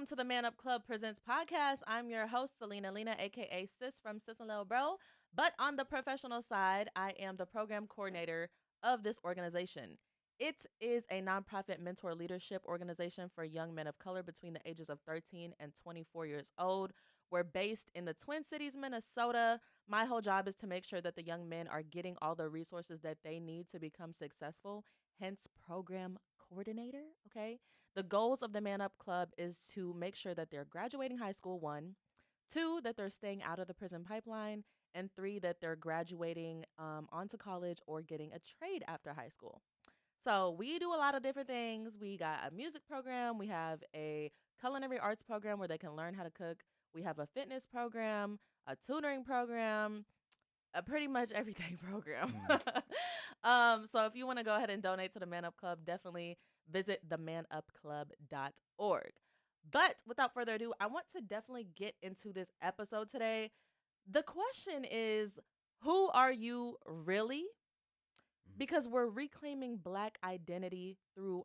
welcome to the Man Up Club Presents podcast. I'm your host, Celena, Lena, aka Sis from Sis and Lil Bro. But on the professional side, I am the program coordinator of this organization. It is a nonprofit mentor leadership organization for young men of color between the ages of 13 and 24 years old. We're based in the Twin Cities, Minnesota. My whole job is to make sure that the young men are getting all the resources that they need to become successful, hence program coordinator, okay? The goals of the Man Up Club is to make sure that they're graduating high school, 1, 2, that they're staying out of the prison pipeline, and 3, that they're graduating onto college or getting a trade after high school. So we do a lot of different things. We got a music program. We have a culinary arts program where they can learn how to cook. We have a fitness program, a tutoring program, a pretty much everything program. So if you want to go ahead and donate to the Man Up Club, definitely visit themanupclub.org. But without further ado, I want to definitely get into this episode today. The question is, who are you really? Because we're reclaiming Black identity through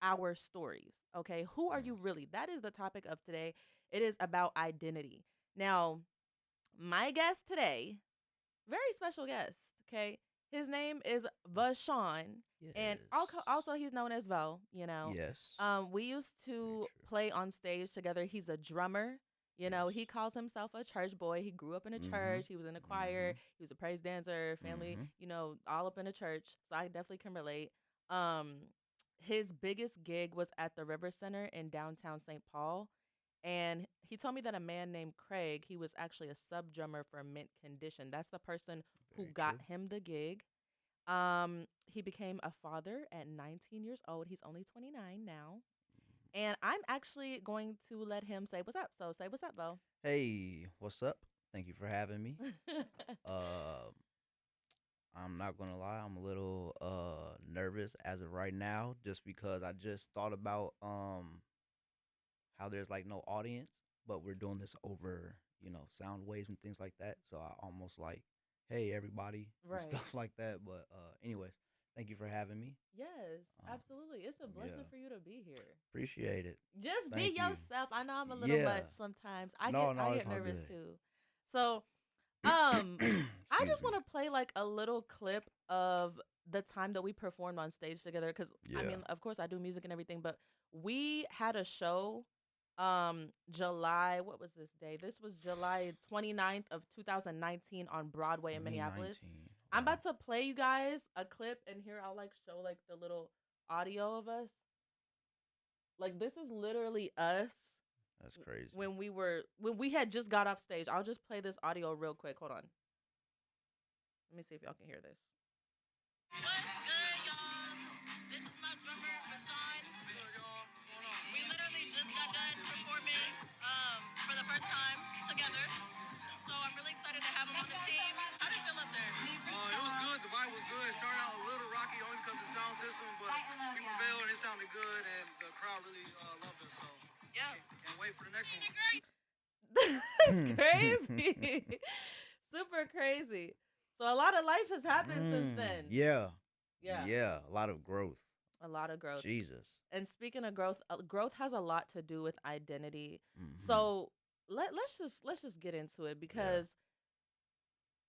our stories, okay? Who are you really? That is the topic of today. It is about identity. Now, my guest today, very special guest, okay? His name is Voshon, and also he's known as Vo, you know? Yes. We used to play on stage together. He's a drummer. You know, he calls himself a church boy. He grew up in a church. He was in a choir. He was a praise dancer, family, you know, all up in a church. So I definitely can relate. His biggest gig was at the River Center in downtown St. Paul. And he told me that a man named Craig, he was actually a sub drummer for Mint Condition. That's the person who got him the gig. He became a father at 19 years old. He's only 29 now. And I'm actually going to let him say what's up. So say what's up, Bo. Hey, what's up? Thank you for having me. uh, I'm not gonna lie, I'm a little nervous as of right now, just because I just thought about how there's like no audience, but we're doing this over sound waves and things like that. So I almost like, hey everybody, and stuff like that. But anyways, thank you for having me. Yes, absolutely. It's a blessing Yeah, for you to be here. appreciate it. Just be Thank you. yourself. I know I'm a little much Yeah. sometimes. No, I no, it's get all nervous good. too. So, I Excuse just me. want to play like a little clip of the time that we performed on stage together, cuz I Yeah. mean, of course I do music and everything, but we had a show July, what was this day? This was July 29th of 2019 on Broadway in Minneapolis. 2019. I'm Wow. about to play you guys a clip, and here I'll like show like the little audio of us. Like this is literally us That's crazy. when we had just got off stage. I'll just play this audio real quick. Hold on. Let me see if y'all can hear this. What's good, y'all? This is my drummer, Voshon. What's good, y'all? What's going on? We literally just got done performing for the first time together. So I'm really excited to have him on the team. How did it feel up there? It was good. The vibe was good. It started out a little rocky only because of the sound system, but we prevailed and it sounded good, and the crowd really loved us. So Yeah. can't wait for the next one. That's crazy. Super crazy. So a lot of life has happened since then. Yeah. Yeah. Yeah. A lot of growth. A lot of growth. Jesus. And speaking of growth, growth has a lot to do with identity. Mhm. So let's just get into it, because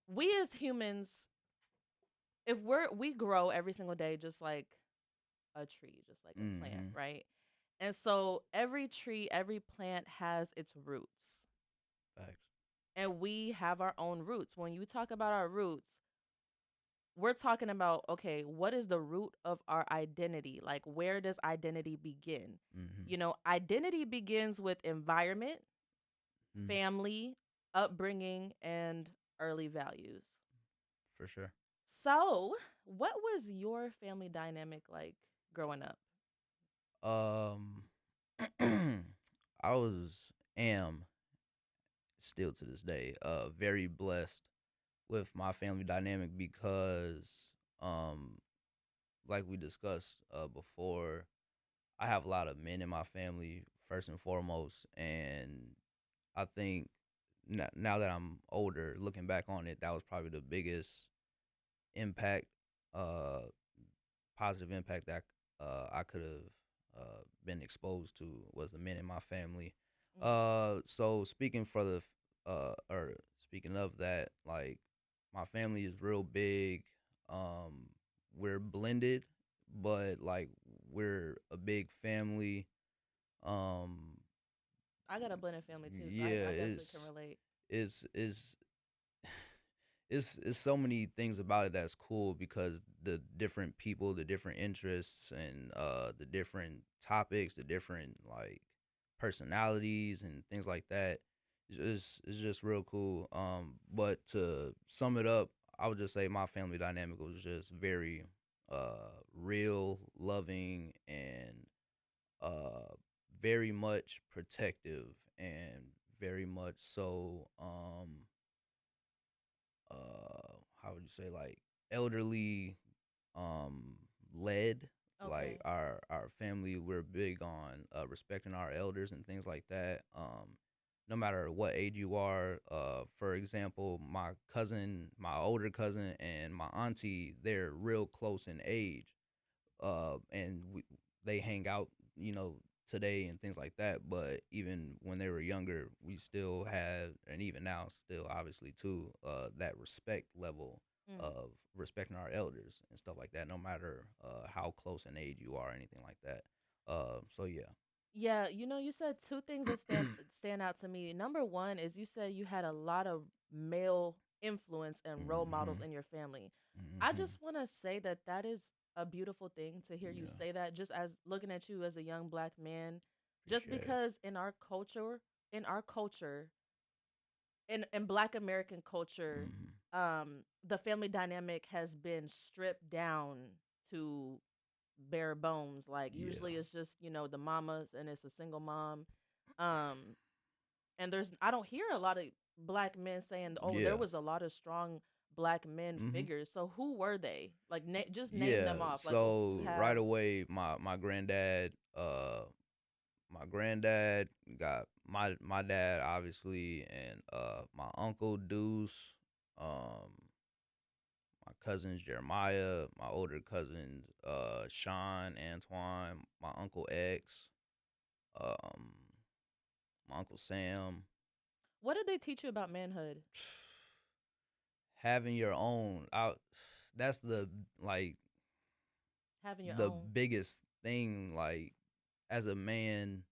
we as humans, if we grow every single day just like a tree, just like a plant, right? And so every tree, every plant has its roots. Facts. And we have our own roots. When you talk about our roots, we're talking about, okay, what is the root of our identity? Like, where does identity begin? You know, identity begins with environment, family, upbringing, and early values. For sure. So, what was your family dynamic like growing up? Am still to this day very blessed with my family dynamic, because like we discussed before, I have a lot of men in my family first and foremost, and I think now that I'm older, looking back on it, that was probably the biggest impact, uh positive impact that I could have been exposed to, was the men in my family. So speaking for the or speaking of that, like my family is real big. We're blended, but like we're a big family. Um, I got a blended family too, so yeah, I definitely can relate. it's it's so many things about it that's cool because the different people, the different interests, and the different topics, the different like personalities and things like that. It's just real cool. But to sum it up, I would just say my family dynamic was just very real, loving, and uh very much protective and very much so how would you say, like, elderly um led. Like Okay. our family, we're big on respecting our elders and things like that. No matter what age you are, for example, my older cousin and my auntie, they're real close in age, and they hang out, you know, today and things like that. But even when they were younger, we still had, and even now, still obviously too, that respect level Mm. of respecting our elders and stuff like that, no matter how close in age you are, or anything like that. So yeah. Yeah, you said two things that stand out to me. Number one is you said you had a lot of male influence and role models Hmm. in your family. I Hmm. just want to say that that is a beautiful thing to hear you Yeah, say that. Just as looking at you as a young black man, just appreciate it. because in our culture, in Black American culture, Hmm. the family dynamic has been stripped down to bare bones. Like Yeah. usually it's just, the mamas and it's a single mom. Um and I don't hear a lot of black men saying, "Oh, there Yeah. was a lot of strong black men Hmm. figures." So who were they? Like just name Yeah. them off. Like if you So right have away, my granddad got my dad obviously, and my uncle Deuce, um my cousins Jeremiah, my older cousins Sean, Antoine, my uncle X, um my uncle Sam. what did they teach you about manhood? Having your own out, that's the, like, Having your the own. biggest thing, like, as a man,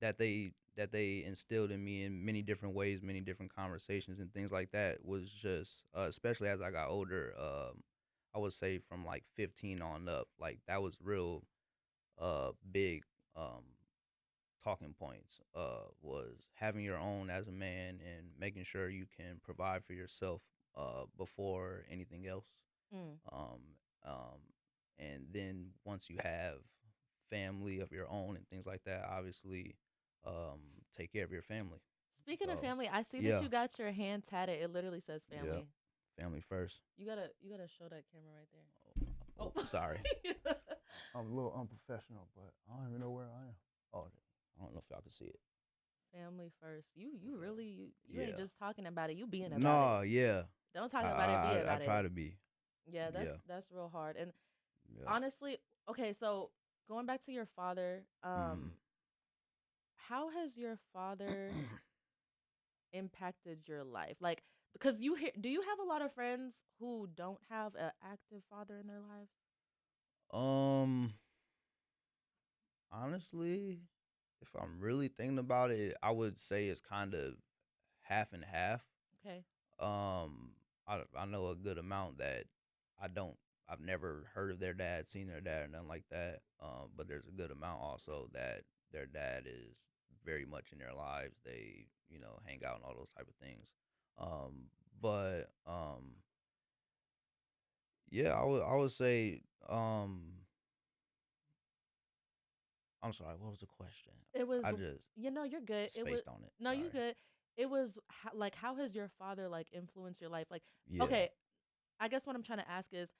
that they instilled in me in many different ways, many different conversations and things like that, was just especially as I got older. I would say from like 15 on up, like that was real big talking points. Was having your own as a man and making sure you can provide for yourself before anything else. Mm. Um, um, and then once you have family of your own and things like that, obviously, um, take care of your family. Speaking of So family, I see that yeah, you got your hand tatted. It literally says yeah, family. family first. You gotta show that camera right there. Oh, Oh. sorry. I'm a little unprofessional, but I don't even know where I am. Oh, I don't know if y'all can see it. Family first. You really you ain't Yeah. just talking about it. You being about it. No, yeah. Don't talk I about it. Be I about try it. to be. Yeah, that's Yeah. that's real hard. And Yeah. honestly, okay, so going back to your father, Mhm. how has your father impacted your life? Like, because do you have a lot of friends who don't have an active father in their lives? um Honestly, if I'm really thinking about it, I would say it's kind of half and half. Okay. Um, I know a good amount that I don't. I've never heard of their dad, seen their dad, or nothing like that. But there's a good amount also that their dad is very much in their lives. They, hang out and all those type of things. But yeah, I would say, I'm sorry. What was the question? It was, I just you're good. It was spaced on it. no, you Sorry. good. It was like how has your father like influenced your life? Like, Yeah. okay, I guess what I'm trying to ask is,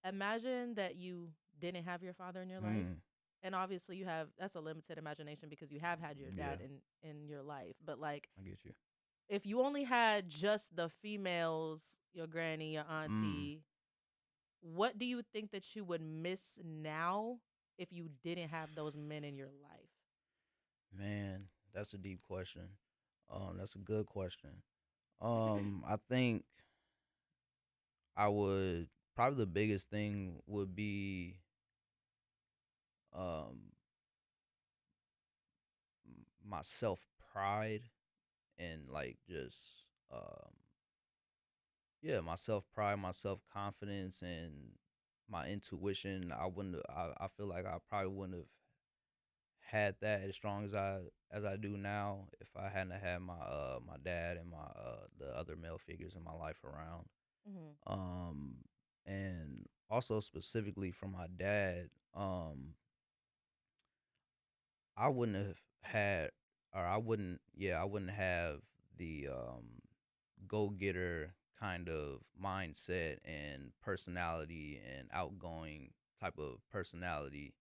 imagine that you didn't have your father in your life. Mm, And obviously you have that's a limited imagination because you have had your yeah. dad in your life. But like I get you. if you only had just the females, your granny, your Mm, auntie, what do you think that you would miss now if you didn't have those men in your life? man. That's a deep question. That's a good question. I think I would probably the biggest thing would be um my self pride and like just um yeah, my self pride, my self confidence, and my intuition. I wouldn't. I feel like I probably wouldn't have had that as strong as I do now if I hadn't had my dad and my the other male figures in my life around. Mhm. Um, and also specifically from my dad. I wouldn't have had, or I wouldn't. Yeah, I wouldn't have the go getter kind of mindset and personality and outgoing type of personality.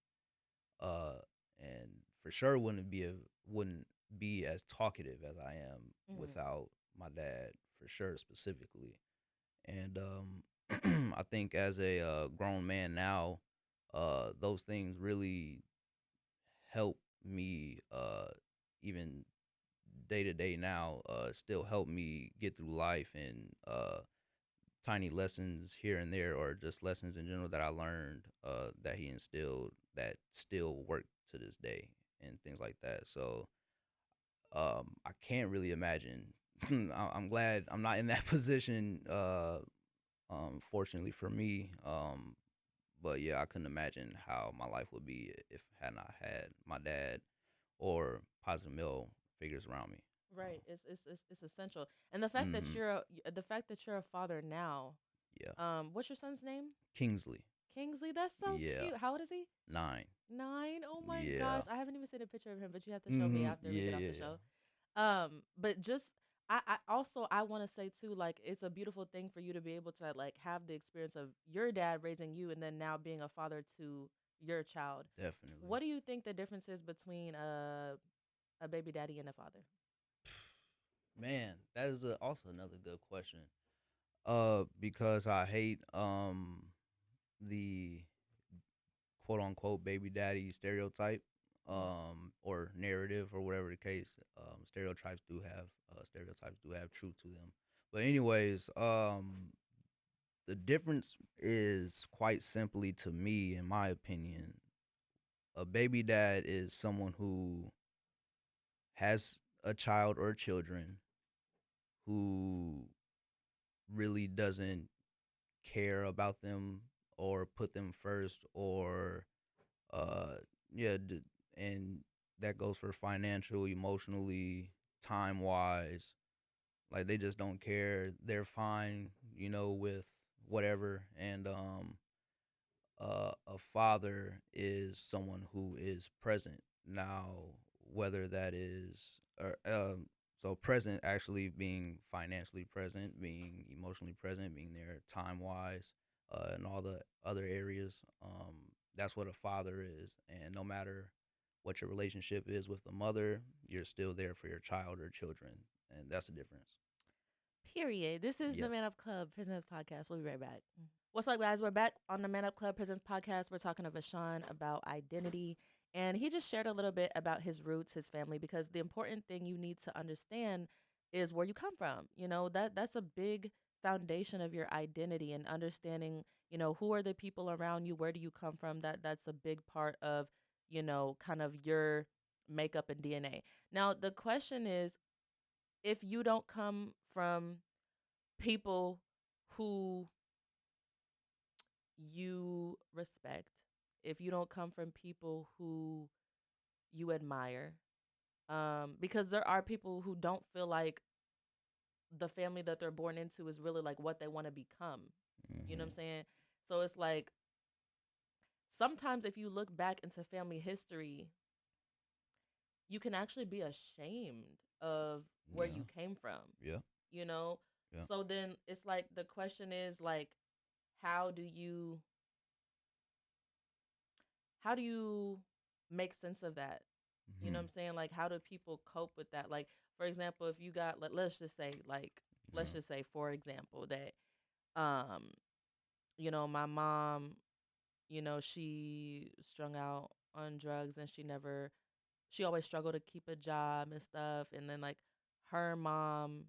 Uh, and for sure wouldn't be as talkative as I am Mhm. without my dad, for sure, specifically. And I think as a grown man now, those things really help me even day to day now, still help me get through life, and tiny lessons here and there, or just lessons in general that I learned that he instilled that still work to this day, and things like that. So I can't really imagine. I'm glad I'm not in that position. Fortunately for me, but yeah, I couldn't imagine how my life would be if had not had my dad or positive male figures around me. Right. It's essential. And the fact that Mm-hmm. the fact that you're a father now. Yeah, What's your son's name? Kingsley. Kingsley. That's so Yeah, cute. How old is he? 9. 9. Oh my Yeah. gosh. I haven't even seen a picture of him, but you have to show me Mm-hmm. after we Yeah, get off yeah, the yeah. show. But just I also I want to say too, like it's a beautiful thing for you to be able to like have the experience of your dad raising you and then now being a father to your child. Definitely. What do you think the difference is between a baby daddy and a father? Man, that is also another good question. Because I hate the quote unquote baby daddy stereotype, Mhm. or narrative, or whatever the case. Stereotypes do have truth to them. But anyways, the difference is quite simply, to me, in my opinion, a baby dad is someone who has a child or children, who really doesn't care about them or put them first, or uh yeah d- and that goes for financial, emotionally, time wise. Like, they just don't care, they're fine, with whatever. And a father is someone who is present now, whether that is, or so present, actually being financially present, being emotionally present, being there time wise, and all the other areas. That's what a father is. And no matter what your relationship is with the mother, you're still there for your child or children, and that's the difference. Period. This is the Yep. Man Up Club Presents podcast. We'll be right back. What's up, guys? We're back on the Man Up Club Presents podcast. We're talking to Voshon about identity. And he just shared a little bit about his roots, his family, because the important thing you need to understand is where you come from. You know, that's a big foundation of your identity, and understanding, who are the people around you, where do you come from? That's a big part of, kind of your makeup and DNA. Now, the question is, if you don't come from people who you respect, if you don't come from people who you admire, because there are people who don't feel like the family that they're born into is really like what they want to become. You know what Hmm. I'm saying? So it's like sometimes if you look back into family history, you can actually be ashamed of where Yeah. you came from, Yeah. you know? Yeah. So then it's like the question is like, how do you how do you make sense of that? You know what Hmm. I'm saying? Like, how do people cope with that? Like, for example, if you got, let's just say, like, let's Yeah. just say, for example, that, um, my mom, she strung out on drugs and she never she always struggled to keep a job and stuff, and then like her mom,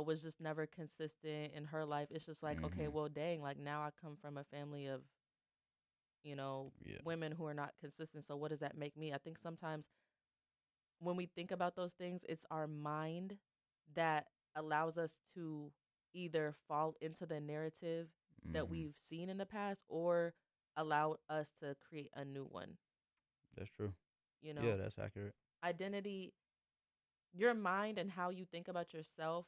was just never consistent in her life. It's just like, okay, Mm-hmm. well, dang, like now I come from a family of, Yeah. women who are not consistent. So what does that make me? I think sometimes when we think about those things, it's our mind that allows us to either fall into the narrative that Mm-hmm. we've seen in the past or allow us to create a new one. That's true. You Yeah, know, that's accurate. identity, your mind and how you think about yourself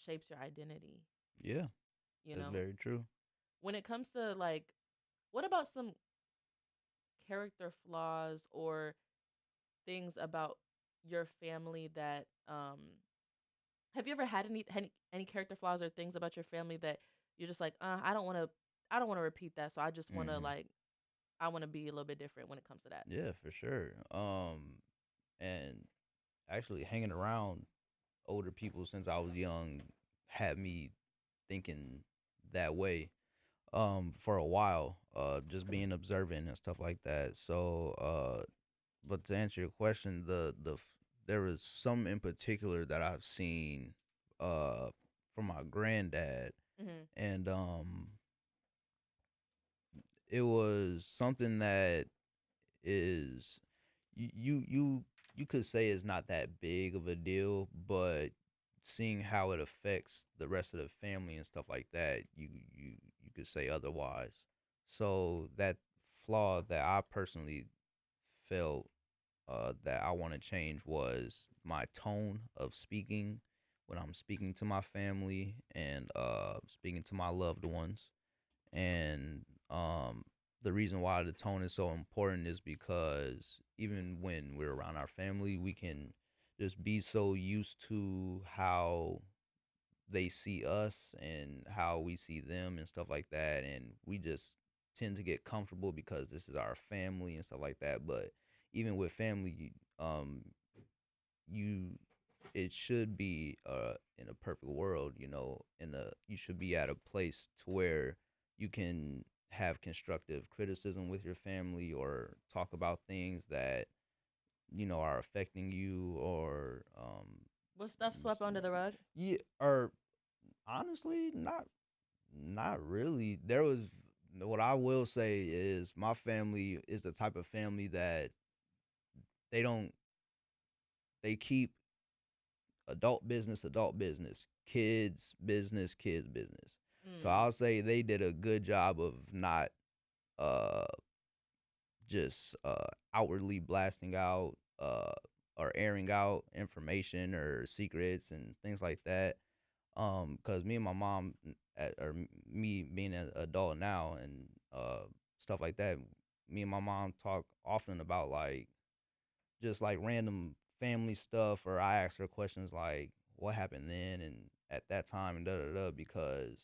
shapes your identity. Yeah, You that's know, very true. when it comes to like, what about some character flaws or things about your family that have you ever had any character flaws or things about your family that you're just like, I don't want to repeat that, so I just want to Mm-hmm. like I want to be a little bit different when it comes to that. Yeah, for sure. And actually hanging around older people since I was young had me thinking that way for a while, just being observant and stuff like that. So but to answer your question, there was some in particular that I've seen uh from my granddad, Mhm. and it was something that is you could say is not that big of a deal, but seeing how it affects the rest of the family and stuff like that, you could say otherwise. So that flaw that I personally felt that I want to change was my tone of speaking when I'm speaking to my family and speaking to my loved ones. And the reason why the tone is so important is because even when we're around our family, we can just be so used to how they see us and how we see them and stuff like that, and we just tend to get comfortable because this is our family and stuff like that. But even with family, you it should be in a perfect world, in a you should be at a place to where you can have constructive criticism with your family or talk about things that are affecting you, or Was stuff swept under the rug? yeah, or honestly, not really. There was What I will say is my family is the type of family that they don't they keep adult business, kids business. So Mm. I'll say they did a good job of not uh just outwardly blasting out or airing out information or secrets and things like that. Because me and my mom, me being an adult now and stuff like that, me and my mom talk often about like just like random family stuff, or I ask her questions like what happened then and at that time and da da da, because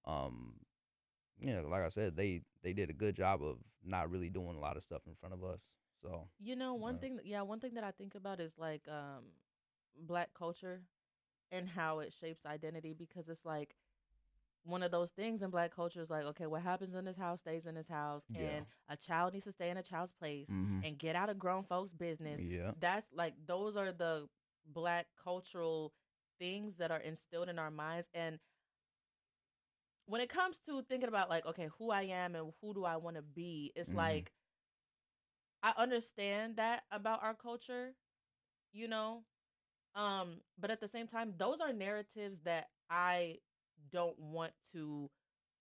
um like I said, they did a good job of not really doing a lot of stuff in front of us. So One thing, yeah, one thing that I think about is like black culture and how it shapes identity because it's like one of those things in black culture is like, okay, what happens in this house stays in this house, yeah. and a child needs to stay in a child's place Mm-hmm. and get out of grown folks' business. Yeah. That's like those are the black cultural things that are instilled in our minds. And when it comes to thinking about like, okay, who I am and who do I want to be, it's Mm-hmm. like I understand that about our culture, you know, but at the same time, those are narratives that I don't want to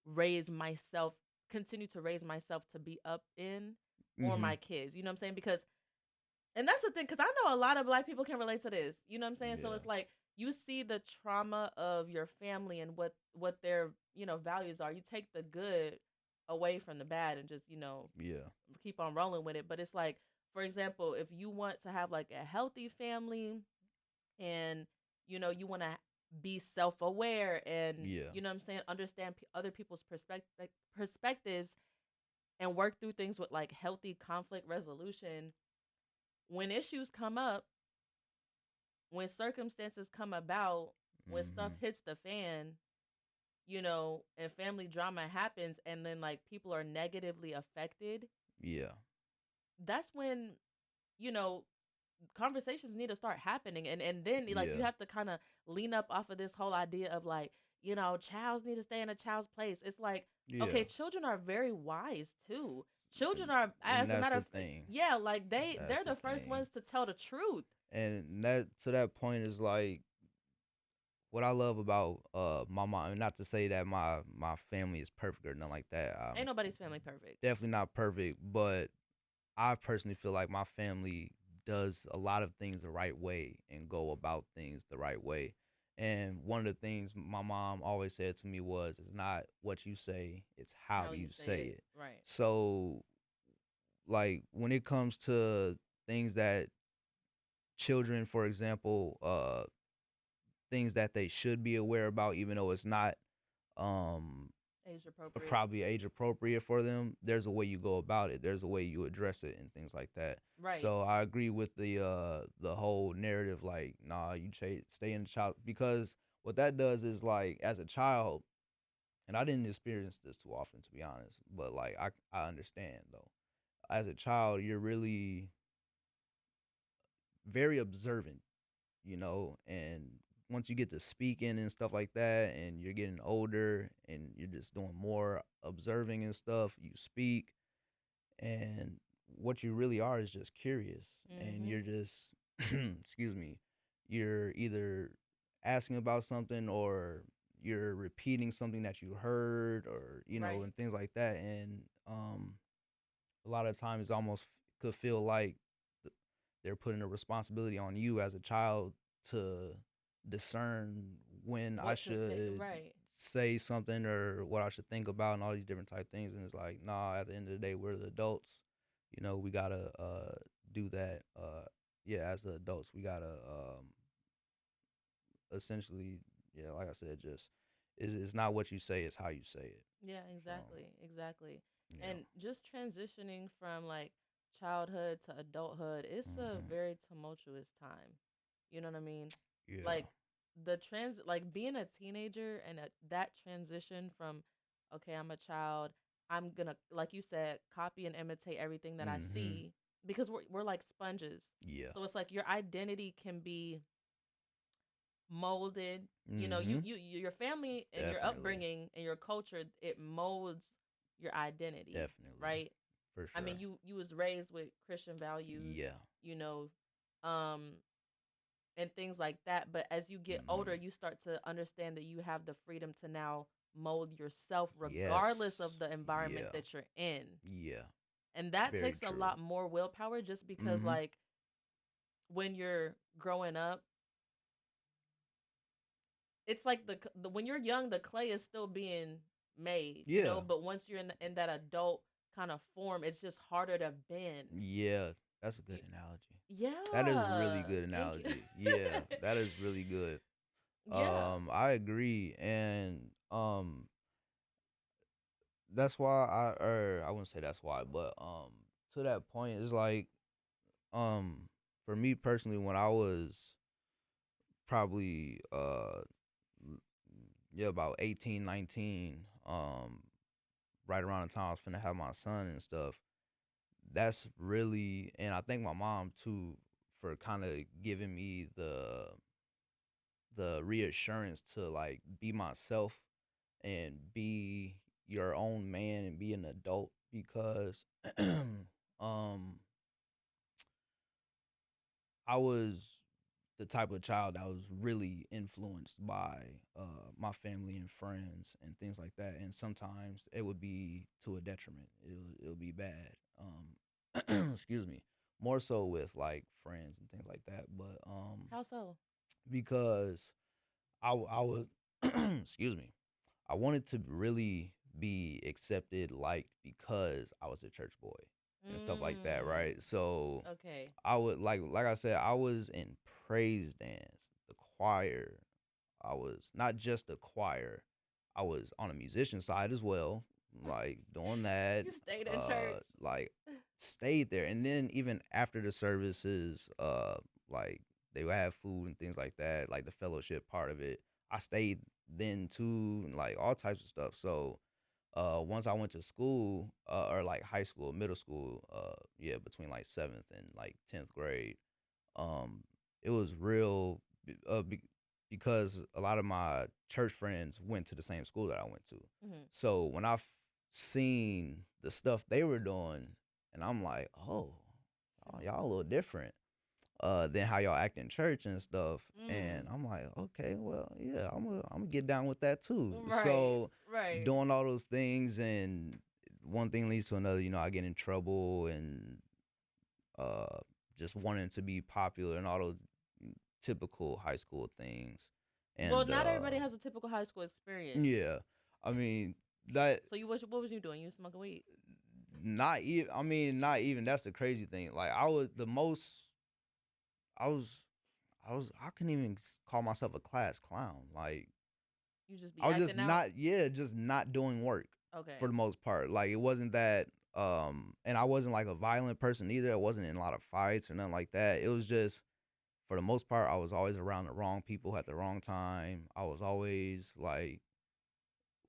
raise myself, continue to raise myself to be up in, or Mm-hmm. my kids. You know what I'm saying? Because, and that's the thing, because I know a lot of black people can relate to this. You know what I'm saying? So Yeah. it's like you see the trauma of your family and what their values are. You take the good away from the bad and just Yeah. keep on rolling with it. But it's like, for example, if you want to have like a healthy family and you want to be self-aware and Yeah. you know what I'm saying, understand other people's perspectives and work through things with like healthy conflict resolution, when issues come up, when circumstances come about, when stuff Mm-hmm. hits the fan, and family drama happens and then like people are negatively affected, Yeah. that's when you know, conversations need to start happening, and then like you Yeah. have to kind of lean up off of this whole idea of like, childs need to stay in a child's place. It's like, Yeah. okay, children are very wise too. Children And, are, and as a that's matter the of, thing. yeah, like That's they're the the first thing. ones to tell the truth. And that to that point is like what I love about my mom. Not to say that my family is perfect or nothing like that. Ain't nobody's family perfect. Definitely not perfect, but I personally feel like my family does a lot of things the right way and go about things the right way. And one of the things my mom always said to me was, "It's not what you say; it's how How you you say say it, it." right? So, like when it comes to things that children, for example, things that they should be aware about, even though it's not um Age appropriate, probably age appropriate for them, there's a way you go about it. There's a way you address it and things like that. right? So I agree with the whole narrative, like, nah, you stay in the child, because what that does is like as a child, and I didn't experience this too often to be honest, but like I understand though. As a child, you're really very observant, and once you get to speaking and stuff like that, and you're getting older and you're just doing more observing and stuff, you speak, and what you really are is just curious, and Mm-hmm. you're just excuse me, you're either asking about something or you're repeating something that you heard, or Right. and things like that. And a lot of times almost could feel like th- they're putting a responsibility on you as a child to discern when I What to say? should Right. say something or what I should think about and all these different type things. And it's like, nah, at the end of the day, we're the adults. We gotta do that. Yeah, as the adults, we gotta essentially, yeah, like I said, just it's not what you say, it's how you say it. Yeah, So exactly. Exactly. yeah. And just transitioning from like childhood to adulthood, it's a Hmm. very tumultuous time. You know what I mean? Yeah. Like like being a teenager and that transition from, okay, I'm a child, I'm gonna, like you said, copy and imitate everything that I Hmm. see, because we're like sponges. Yeah. So it's like your identity can be molded. Hmm. Your family and your Definitely. upbringing and your culture, it molds your identity, Definitely. right? For I mean, sure. you was raised with Christian values, Yeah. you know, um, and things like that. But as you get older, Hmm. you start to understand that you have the freedom to now mold yourself regardless of Yes. the environment Yeah. that you're in. Yeah. And that Very takes a true. lot more willpower, just because Hmm. like when you're growing up, it's like when you're young, the clay is still being made, Yeah. but once you're in that adult kind of form, it's just harder to bend. Yeah. That's a good Y- analogy. That is a really Yeah, good thank you. analogy. Yeah. That is really good. Yeah. I agree. And that's why I wouldn't say that's why, but to that point, it's like um for me personally, when I was probably l- yeah, about 18, 19, right around the time I was finna have my son and stuff, that's really, and I thank my mom too for kind of giving me the reassurance to like be myself and be your own man and be an adult, because um I was the type of child that was really influenced by my family and friends and things like that, and sometimes it would be to a detriment. It would be bad. Excuse me. More so with like friends and things like that, but How so? because I was excuse me, I wanted to really be accepted, liked, because I was a church boy and stuff like that, Mm. right? So Okay. I would like I said, I was in praise dance, the choir. I was not just a choir. I was on a musician side as well, like doing that. You stayed in church. Like stayed there, and then even after the services, like they would have food and things like that, like the fellowship part of it. I stayed then too, and like all types of stuff. So Once I went to school, or like high school, middle school, yeah, between like 7th and like 10th grade, um, it was real because a lot of my church friends went to the same school that I went to. Mhm. So when seen the stuff they were doing, and I'm like, oh, y'all a little different than how y'all act in church and stuff. And I'm like, okay, well, yeah, I'm gonna get down with that too. Right. So Right. doing all those things, and one thing leads to another. I get in trouble, and uh, just wanting to be popular and all those typical high school things. Well, And not everybody has a typical high school experience. yeah, I mean that. So what was you doing? You smoking weed? Not even. I mean, not even. That's the crazy thing. Like I was the most. I was. I couldn't even call myself a class clown. Like You just be I was just acting out? not. Yeah, just not doing work Okay. for the most part. Like it wasn't that. And I wasn't like a violent person either. I wasn't in a lot of fights or nothing like that. It was just for the most part, I was always around the wrong people at the wrong time. I was always like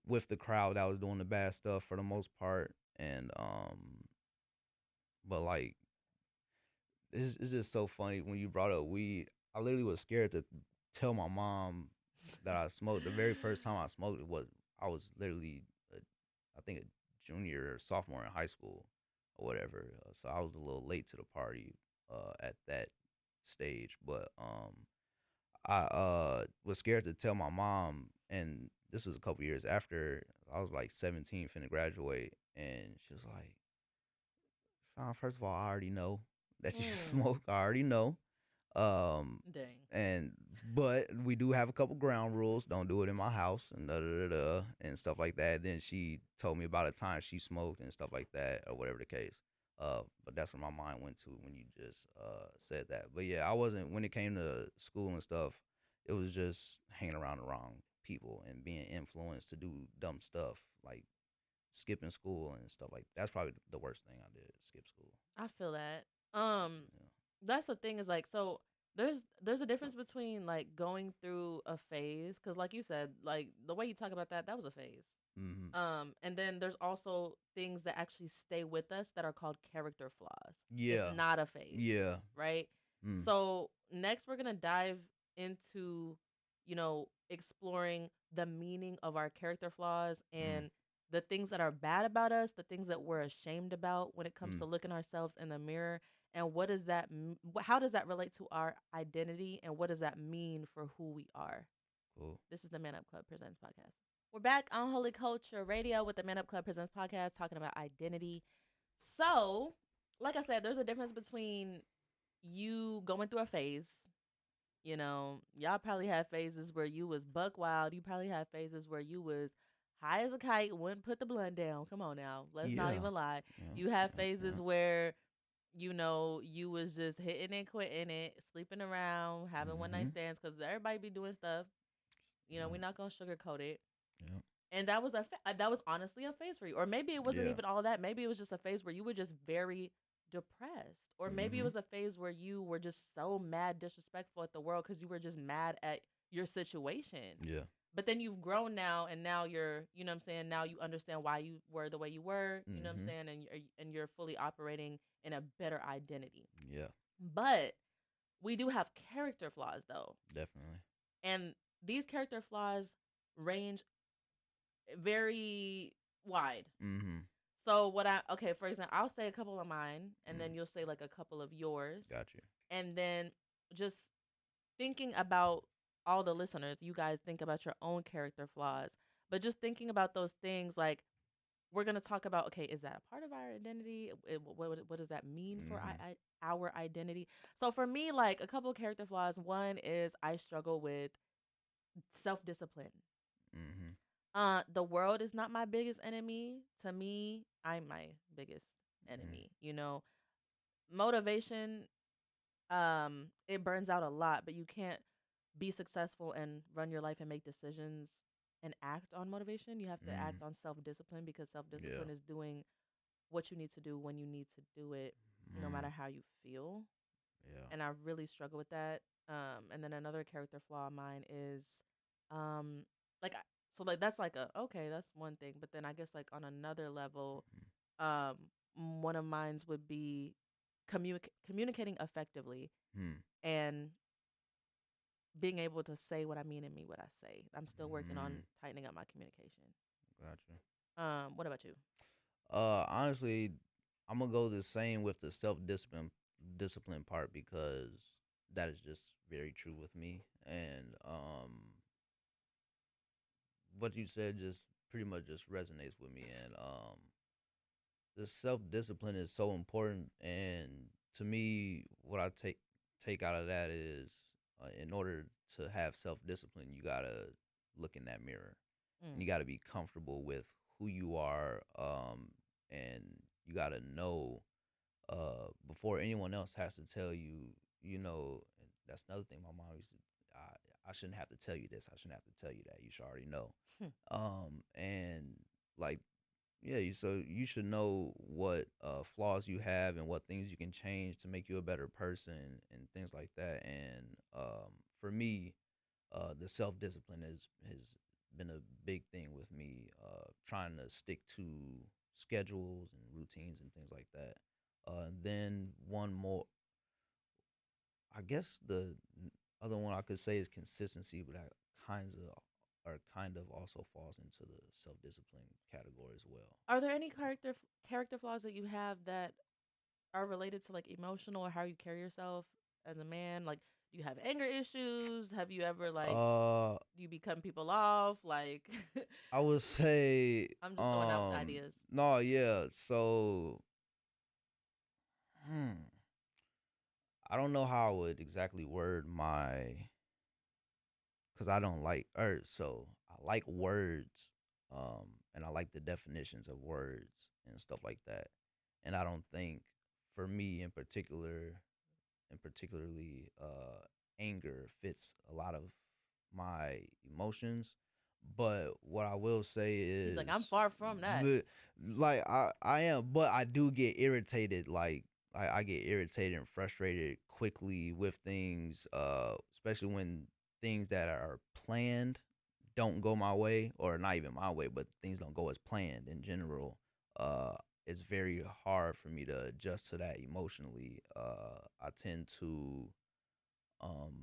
with the crowd that was doing the bad stuff for the most part. And but like it's just so funny when you brought up weed. I literally was scared to tell my mom that I smoked. The very first time I smoked it was I was literally I think a junior or sophomore in high school or whatever. So I was a little late to the party at that stage, but I was scared to tell my mom, and this was a couple years after I was like 17, finna graduate, and she was like, first of all, I already know that you smoke. I already know. Dang. And but we do have a couple ground rules. Don't do it in my house and and stuff like that. Then she told me about a time she smoked and stuff like that, or whatever the case. But that's where my mind went to when you just said that. But yeah, I wasn't when it came to school and stuff. It was just hanging around the wrong people and being influenced to do dumb stuff like skipping school and stuff like that. That's probably the worst thing I did. Skip school. I feel that. Yeah. That's the thing is like so there's a difference between like going through a phase cuz like you said like the way you talk about that was a phase. Mm-hmm. And then there's also things that actually stay with us that are called character flaws. It's Yeah. not a phase. Yeah. Right? Mm. So next we're going to dive into exploring the meaning of our character flaws Mm. and the things that are bad about us, the things that we're ashamed about when it comes Mm. to looking ourselves in the mirror, and what does that how does that relate to our identity and what does that mean for who we are? Cool. This is the Man Up Club Presents podcast. We're back on Holy Culture Radio with the Man Up Club Presents podcast talking about identity. So, like I said, there's a difference between you going through a phase. Y'all probably had phases where you was buck wild. You probably had phases where you was high as a kite, wouldn't put the blunt down. Come on now. Let's not Yeah. even lie. Yeah. You had Yeah. phases Yeah. where you was just hitting and quitting it, sleeping around, having one night Mhm. stands because everybody be doing stuff. Yeah. We're not gonna sugarcoat it. Yeah. And that was that was honestly a phase for you, or maybe it wasn't Yeah. even all that. Maybe it was just a phase where you were just very depressed, or maybe it Mhm. was a phase where you were just so mad, disrespectful at the world because you were just mad at your situation. Yeah. But then you've grown now, and now you're, what I'm saying. Now you understand why you were the way you were. You know what I'm Mhm. saying, and you're fully operating in a better identity. Yeah. But we do have character flaws though, Definitely. and these character flaws range very wide. Mhm. So okay, for example, I'll say a couple of mine and then Mm. you'll say like a couple of yours. Got you. And then just thinking about all the listeners, you guys think about your own character flaws, but just thinking about those things like we're going to talk about, okay, is that a part of our identity? What does that mean for Mhm. our identity? So for me, like a couple of character flaws, one is I struggle with self-discipline. Mhm. The world is not my biggest enemy. To me, I'm my biggest Mhm. enemy. Motivation, it burns out a lot, but you can't be successful and run your life and make decisions and act on motivation. You have to Mhm. act on self-discipline because Yeah. self-discipline is doing what you need to do when you need to do it, no Mm. matter how you feel. Yeah. And I really struggle with that. And then another character flaw of mine is, um, like So like that's like a okay, that's one thing. But then I guess like on another level, one of mine's would be communicating effectively Hmm. and being able to say what I mean and mean what I say. I'm still working on Hmm. tightening up my communication. Gotcha. What about you? Honestly, I'm gonna go the same with the self discipline part because that is just very true with me. And what you said just pretty much just resonates with me. And the self discipline is so important. And to me, what I take out of that is, in order to have self discipline, you gotta look in that mirror, and Mm. you gotta be comfortable with who you are. And you gotta know, before anyone else has to tell you. And that's another thing my mom used to. I shouldn't have to tell you this. I shouldn't have to tell you that. You should already know. And like, yeah, so you should know what flaws you have and what things you can change to make you a better person and things like that. And for me, the self discipline has been a big thing with me. Trying to stick to schedules and routines and things like that. Then one more, I guess the other one I could say is consistency, but that kind of also falls into the self discipline category as well. Are there any character flaws that you have that are related to like emotional or how you carry yourself as a man? Like, do you have anger issues? Have you ever like Uh, do you be cutting people off? Like, I would say, I'm just throwing out ideas. no, yeah. So, hmm, I don't know how I would exactly word because I don't like so I like words, and I like the definitions of words and stuff like that. And I don't think, for me in particular, and particularly anger fits a lot of my emotions. But what I will say He's like, I'm is, far from that. the like I am, but I do get irritated. Like I get irritated and frustrated quickly with things, especially when things that are planned don't go my way, or not even my way, but things don't go as planned in general. Uh, it's very hard for me to adjust to that emotionally. I tend to um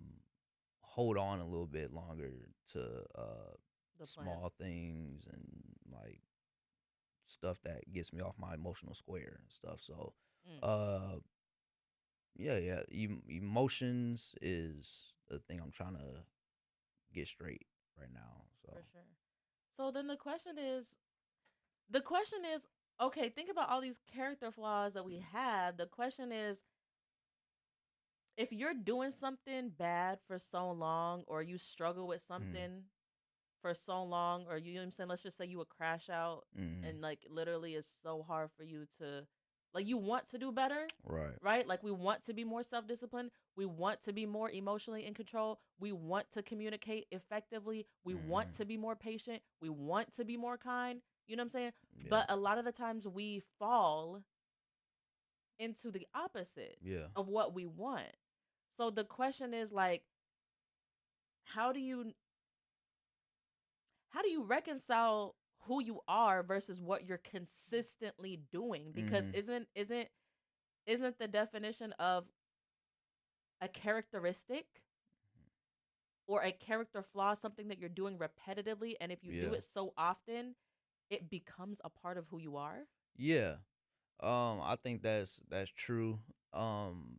hold on a little bit longer to The plan. small things and like stuff that gets me off my emotional square and stuff. So, Mm, uh, yeah, yeah, emotions is the thing I'm trying to get straight right now. So, for sure. So then the question is, okay, think about all these character flaws that we have. The question is, if you're doing something bad for so long, or you struggle with mm, something for so long, or you know what I'm saying, let's just say you would crash out mm, and like literally it's so hard for you to like you want to do better, right, right? Like we want to be more self-disciplined, we want to be more emotionally in control, we want to communicate effectively, we want mm, to be more patient, we want to be more kind, you know what I'm saying? yeah, But a lot of the times we fall into the opposite yeah, of what we want. So the question is like, how do you how do you reconcile who you are versus what you're consistently doing? Because mm, isn't the definition of a characteristic or a character flaw something that you're doing repetitively, and if you do yeah, it so often, it becomes a part of who you are? yeah. I think that's true. Um,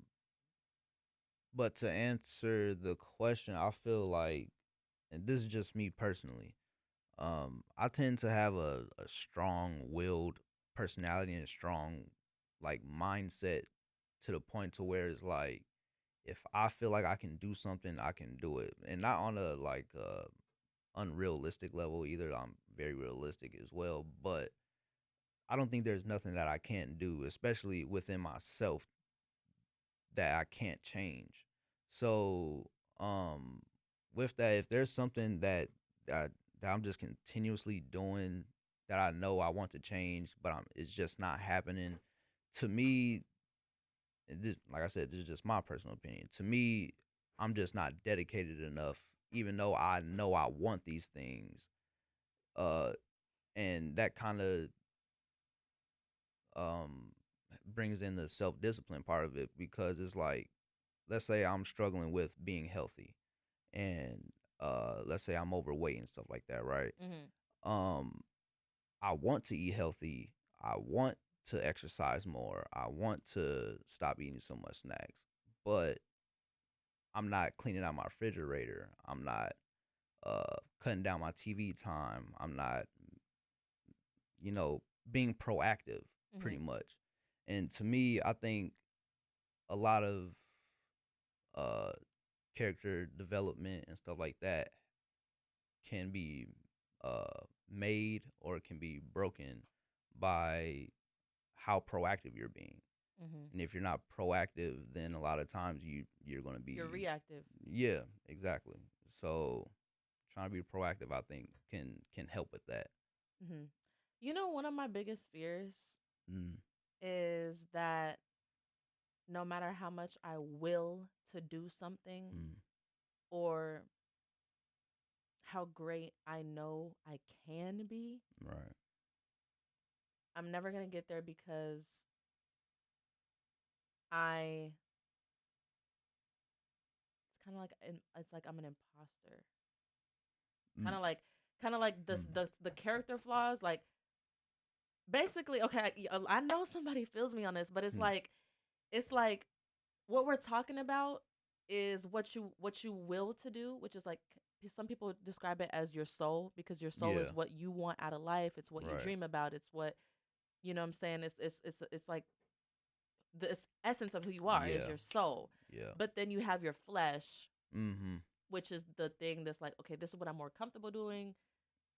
but to answer the question, I feel like, and this is just me personally, I tend to have a strong willed personality and a strong like mindset, to the point to where it's like, if I feel like I can do something, I can do it. And not on a like unrealistic level either. I'm very realistic as well, but I don't think there's nothing that I can't do, especially within myself, that I can't change. So, um, with that, if there's something that I'm just continuously doing, that I know I want to change, but it's just not happening. To me, this, like I said, this is just my personal opinion. To me, I'm just not dedicated enough, even though I know I want these things. uh and that kind of um brings in the self-discipline part of it, because it's like, let's say I'm struggling with being healthy, and let's say I'm overweight and stuff like that, right? Mhm. um I want to eat healthy, I want to exercise more, I want to stop eating so much snacks, but I'm not cleaning out my refrigerator, I'm not cutting down my TV time, I'm not, being proactive, pretty Mhm. much. And to me, I think a lot of uh character development and stuff like that can be made, or can be broken by how proactive you're being. Mhm. And if you're not proactive, then a lot of times you're going to You're be, reactive. yeah, exactly. So trying to be proactive, I think, can help with that. Mhm. You know, one of my biggest fears Mm, is that no matter how much I will to do something, mm, or how great I know I can be, right. I'm never going to get there because I it's like I'm an imposter. Mm, Kind of like this mm, the character flaws, like basically, okay, I know somebody feels me on this, but mm, it's like what we're talking about is what you will to do, which is like some people describe it as your soul, because your soul yeah, is what you want out of life. It's what you right. dream about. It's what, you know what I'm saying? It's like the essence of who you are is Yeah, your soul. yeah. But then you have your flesh, Mm-hmm. which is the thing that's like, okay, this is what I'm more comfortable doing,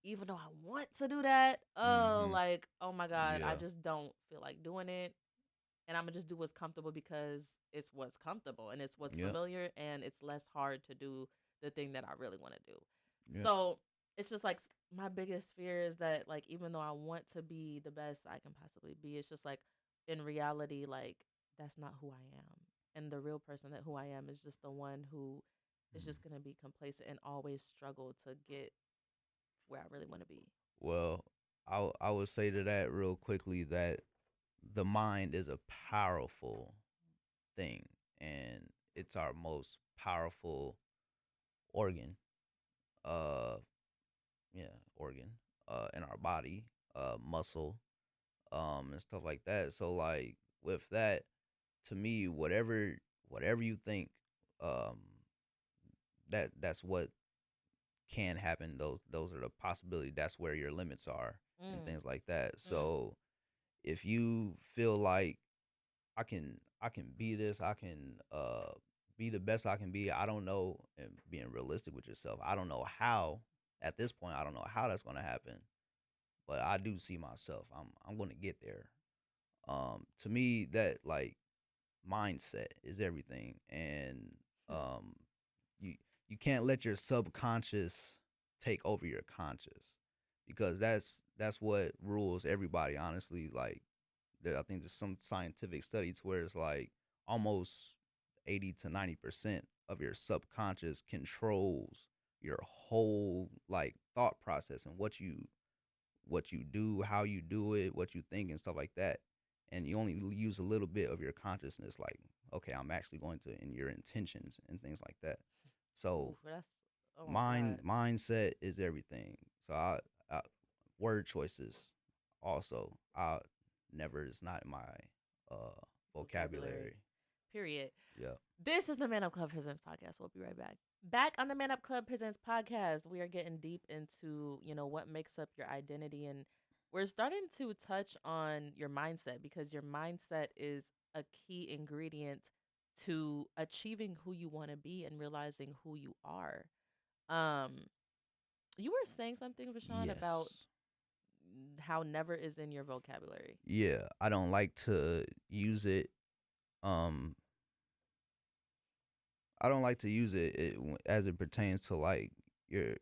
even though I want to do that. Oh, Mm-hmm. like, oh my God, I Yeah. just don't feel like doing it. And I'm gonna just do what's comfortable because it's what's comfortable and it's what's Yep. familiar and it's less hard to do the thing that I really want to do. Yep. So it's just like my biggest fear is that, like, even though I want to be the best I can possibly be, it's just like in reality, like, that's not who I am. And the real person that who I am is just the one who is Mm. just gonna be complacent and always struggle to get where I really want to be. Well, I would say to that real quickly that the mind is a powerful thing, and it's our most powerful organ. Uh, yeah, organ. In our body, muscle, and stuff like that. So like with that, to me, whatever you think, um, that's what can happen. Those are the possibility. That's where your limits are and Mm, things like that. mm, So if you feel like I can be this, I can be the best I can be. I don't know, and being realistic with yourself, I don't know how at this point. I don't know how that's going to happen, but I do see myself. I'm going to get there. To me, that like mindset is everything, and mm, um, you you can't let your subconscious take over your conscious, because that's what rules everybody. Honestly, like I think there's some scientific study to where it's like almost 80 to 90% of your subconscious controls your whole like thought process, and what you do, how you do it, what you think, and stuff like that. And you only use a little bit of your consciousness, like, okay, I'm actually going to, in your intentions and things like that. So ooh, that's, oh my God. mindset is everything. So I word choices also. I never is not in my uh Vocabulary. vocabulary. Period. Yeah. This is the Man Up Club Presents podcast. We'll be right back. Back on the Man Up Club Presents podcast, we are getting deep into, what makes up your identity. And we're starting to touch on your mindset, because your mindset is a key ingredient to achieving who you want to be and realizing who you are. Um, you were saying something, Voshon, about Yes. how never is in your vocabulary. Yeah. I don't like to use it. Um, I don't like to use as it pertains to like your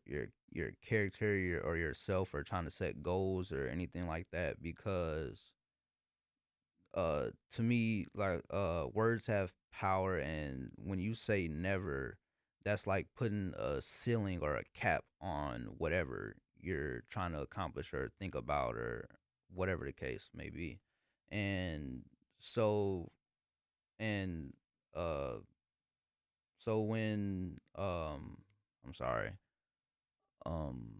character, or yourself, or trying to set goals or anything like that, because to me, like, words have power, and when you say never, that's like putting a ceiling or a cap on whatever you're trying to accomplish or think about or whatever the case may be. And so and uh so when I'm sorry. Um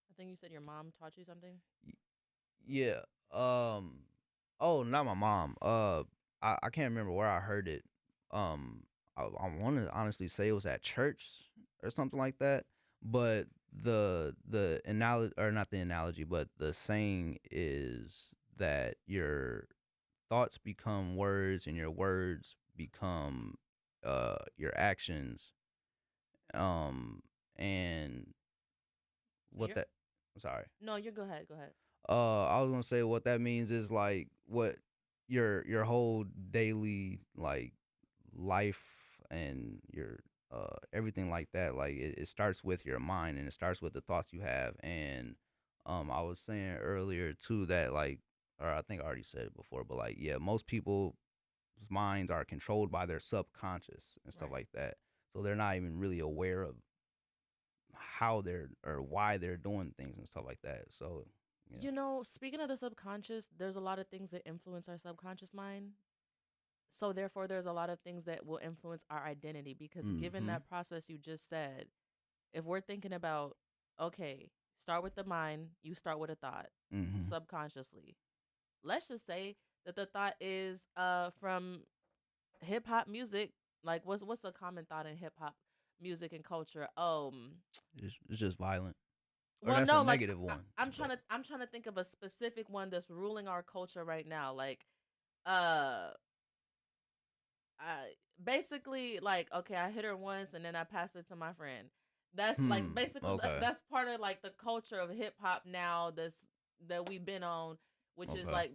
I think you said your mom taught you something. yeah. Um oh, not my mom. I can't remember where I heard it. Um I want to honestly say it was at church or something like that. But the analogy, or not the analogy, but the saying is that your thoughts become words and your words become your actions. And And what you're that I'm sorry. no, you go ahead. Go ahead. I was gonna say what that means is like what your whole daily like life and your everything like that. Like it starts with your mind and it starts with the thoughts you have. And I was saying earlier too that like, or I think I already said it before, but like yeah, most people's minds are controlled by their subconscious and stuff Right. like that. So they're not even really aware of how they're or why they're doing things and stuff like that. So yeah. You know, speaking of the subconscious, there's a lot of things that influence our subconscious mind. So therefore there's a lot of things that will influence our identity because given Mm-hmm. that process you just said, if we're thinking about okay, start with the mind, you start with a thought Mm-hmm. subconsciously. Let's just say that the thought is from hip hop music. Like what's a common thought in hip hop music and culture? It's just violent. Or Well, that's a no, like negative one. But I'm trying to think of a specific one that's ruling our culture right now. Like, uh, I basically like okay, I hit her once and then I pass it to my friend. That's like basically okay. that's part of like the culture of hip hop now. This that we've been on, which is Okay. like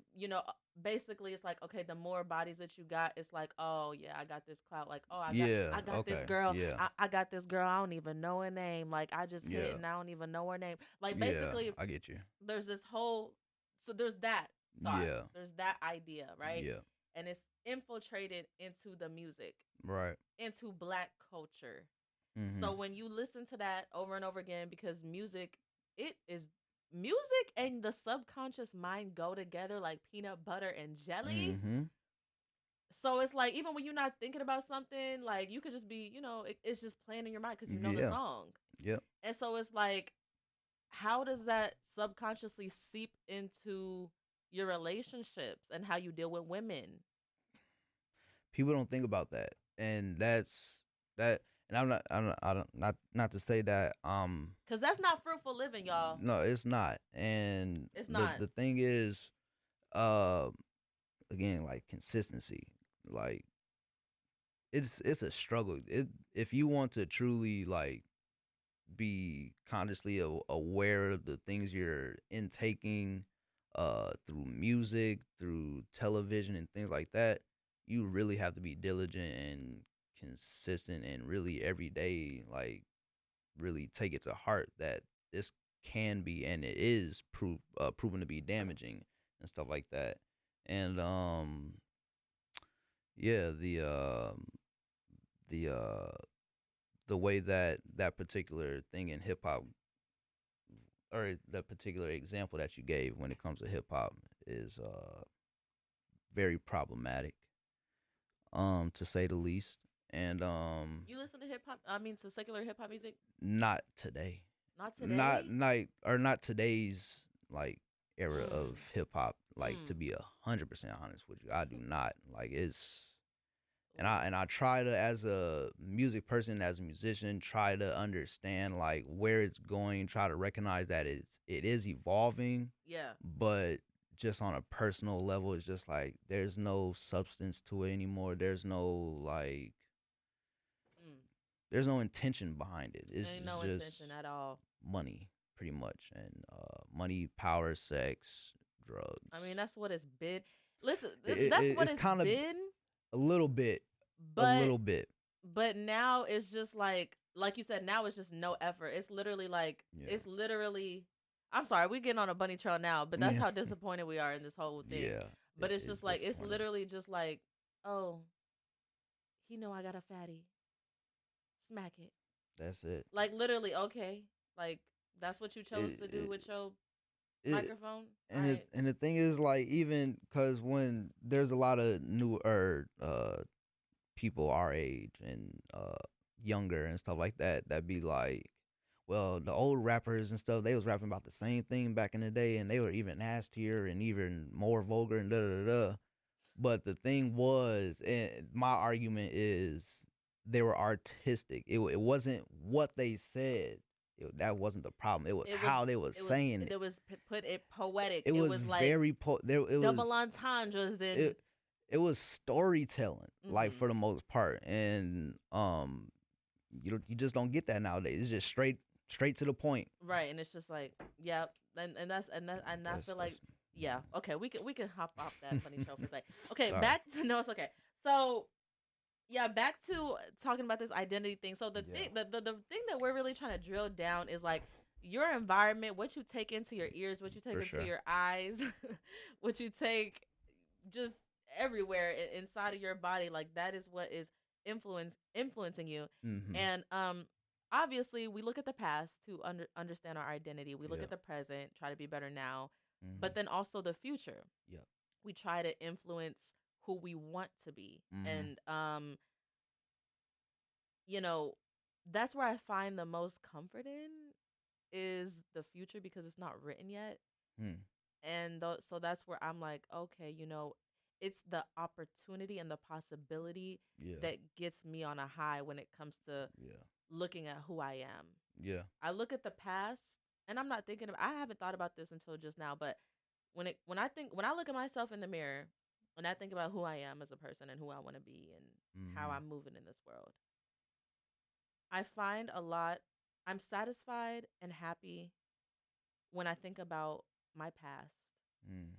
basically it's like okay, the more bodies that you got, it's like oh yeah, I got this clout. Like oh Yeah. I got this Okay. girl. Yeah. I got this girl. I don't even know her name. Like I just hit it Yeah. and I don't even know her name. Like Yeah. basically I get you. there's this whole so there's that thought, Yeah. there's that idea, right? Yeah. And it's infiltrated into the music, Right. into black culture. Mm-hmm. So when you listen to that over and over again, because music, it is music and the subconscious mind go together like peanut butter and jelly. Mm-hmm. So it's like even when you're not thinking about something, like you could just be, it's just playing in your mind because you know the Yeah. song. Yep. And so it's like how does that subconsciously seep into your relationships and how you deal with women? People don't think about that, and that's that. And I don't not to say that. Cause that's not fruitful living, y'all. No, it's not. And It's the not. the thing is, uh, again, like consistency. Like it's a struggle. If you want to truly like be consciously aware of the things you're intaking through music, through television and things like that, you really have to be diligent and consistent and really every day like really take it to heart that this can be and it is proven to be damaging and stuff like that. And yeah, the the way that that particular thing in hip hop or the particular example that you gave when it comes to hip hop is very problematic, to say the least. And You listen to hip hop? I mean, to secular hip hop music? not today, Not not today. like or not today's like era of Mm. hip hop. Like to Mm. be 100% honest with you, I do not like it's. Ooh. And I try to, as a music person, as a musician, try to understand like where it's going, try to recognize that it is evolving, Yeah. but just on a personal level, it's just like there's no substance to it anymore. Mm. There's no intention behind it. Ain't It's no just intention at all. money, pretty much, and money, power, sex, I mean, drugs. that's what it's been. Listen, that's It what it's it's kind of been. a little bit, a But little bit. but now it's just like you said, now it's just no effort. It's literally like Yeah, it's literally. I'm sorry, we getting on a bunny trail now, but that's yeah, how disappointed we are in this whole thing. yeah. But it's It's just like it's disappointing. literally just like, oh, he know I got a fatty. Smack it. That's it. Like literally, okay. Like that's what you chose to do It, with your it microphone. All and right. the thing is, like, even because when there's a lot of newer people our age and younger and stuff like that that be like, well, the old rappers and stuff, they was rapping about the same thing back in the day, and they were even nastier and even more vulgar and da da da da. But the thing was, and my argument is, they were artistic. It wasn't what they said. That wasn't the problem. It was It was how they was it was saying it. it was put it poetic. It It was was like very there. It double was entendres and it. It was storytelling, like, mm-hmm. for the most part, and you just don't get that nowadays. It's just straight to the point. Right, and it's just like, yeah, and I feel like, yeah, okay, we can hop off that funny show for a second. Okay, Sorry. back to no, it's okay. So yeah, back to talking about this identity thing. So the Yeah. thing, the thing that we're really trying to drill down is like your environment, what you take into your ears, what you take For into sure. your eyes, what you take just everywhere inside of your body. Like that is what is influencing you. Mm-hmm. And obviously we look at the past to understand our identity. We look Yeah. at the present, try to be better now, Mm-hmm. but then also the future. Yep. We try to influence who we want to be. Mhm. And you know, that's where I find the most comfort in is the future because it's not written yet. Hmm. And so that's where I'm like, okay, it's the opportunity and the possibility Yeah. that gets me on a high when it comes to Yeah. looking at who I am. Yeah. I look at the past and I'm not thinking I haven't thought about this until just now, but when I look at myself in the mirror and I think about who I am as a person and who I want to be and how Mhm. I'm moving in this world, I find I'm satisfied and happy when I think about my past. Mm.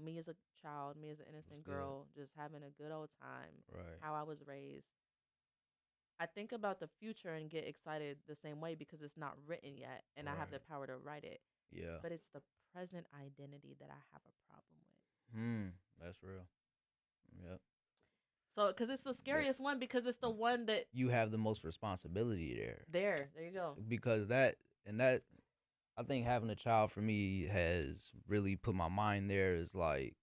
Me as a child, me as an That's innocent good. girl, just having a good old time, Right. how I was raised. I think about the future and get excited the same way because it's not written yet and I have the Right. power to write it. Yeah. But it's the present identity that I have a problem with. Hmm. That's real. Yep. So, because it's the That scariest one because it's the one that you have the most responsibility there, there you go. because that I think having a child for me has really put my mind there. Is like,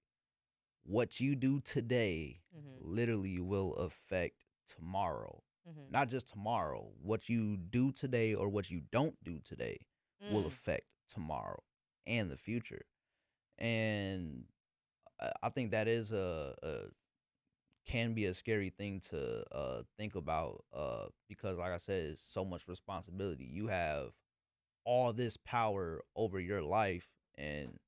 what you do today Mhm. literally will affect tomorrow. Mhm. Not just tomorrow. What you do today or what you don't do today will Mm. affect tomorrow and the future. And I think that is a can be a scary thing to think about, because, like I said, it's so much responsibility. You have all this power over your life, and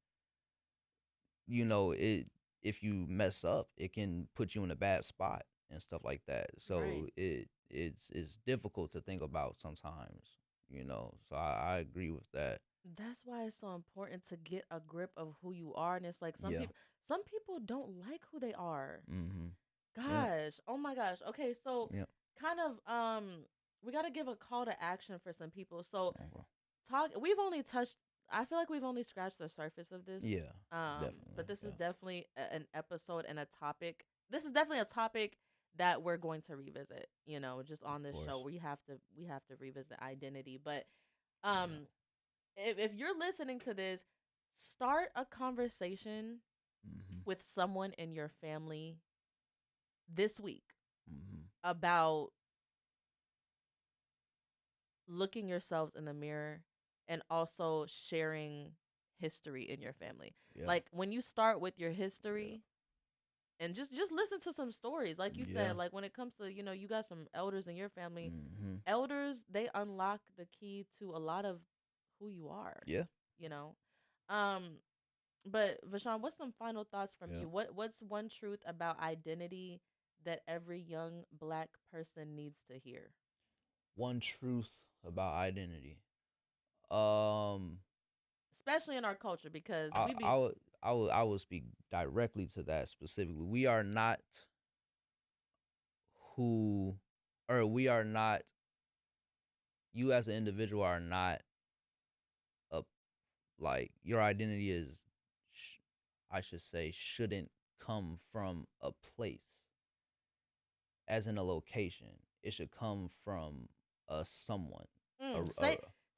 it, if you mess up, it can put you in a bad spot and stuff like that. So Right. it's difficult to think about sometimes. So I agree with that. That's why it's so important to get a grip of who you are. And it's like Yeah. some people don't like who they are. Mm-hmm. Yeah. Gosh. Oh my gosh. Okay, so Yeah. kind of we gotta give a call to action for some people. So Okay. we've only touched I feel like we've only scratched the surface of this. Yeah. Definitely. But this is Yeah. definitely an episode and a topic. This is definitely a topic that we're going to revisit, just on Of this show. course. We have to revisit identity. But Yeah. um if you're listening to this, start a conversation Mm-hmm. with someone in your family this week Mm-hmm. about looking yourselves in the mirror and also sharing history in your family. Yeah. Like when you start with your Yeah. history and just listen to some stories, like you Yeah. said, like when it comes to, you got some elders in your family. Mm-hmm. Elders, they unlock the key to a lot of who you are, Yeah. you know. Um But Voshon, what's some final thoughts from Yeah. you? What's one truth about identity that every young Black person needs to hear? One truth about identity. Um, Especially in our culture because I we be I would I would speak directly to that specifically. We are not who, or we are not. You as an individual are not a, like, your identity is, I should say, shouldn't come from a place, as in a location. It should come from someone.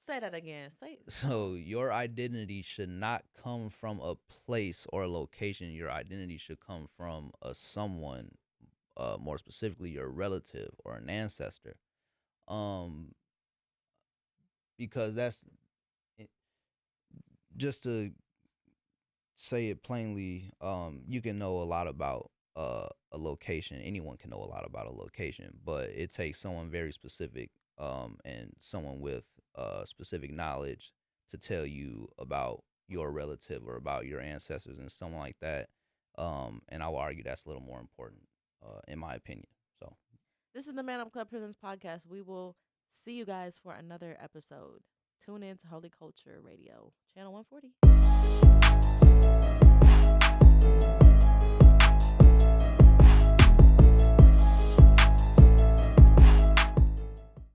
Say that again. So your identity should not come from a place or a location. Your identity should come from a someone, more specifically your relative or an ancestor. Because that's just to say it plainly. You can know a lot about a location. Anyone can know a lot about a location, but it takes someone very specific, and someone with specific knowledge to tell you about your relative or about your ancestors and someone like that. And I will argue that's a little more important, in my opinion. So this is the Man Up Club Presents podcast. We will see you guys for another episode. Tune in to Holy Culture Radio, channel 140.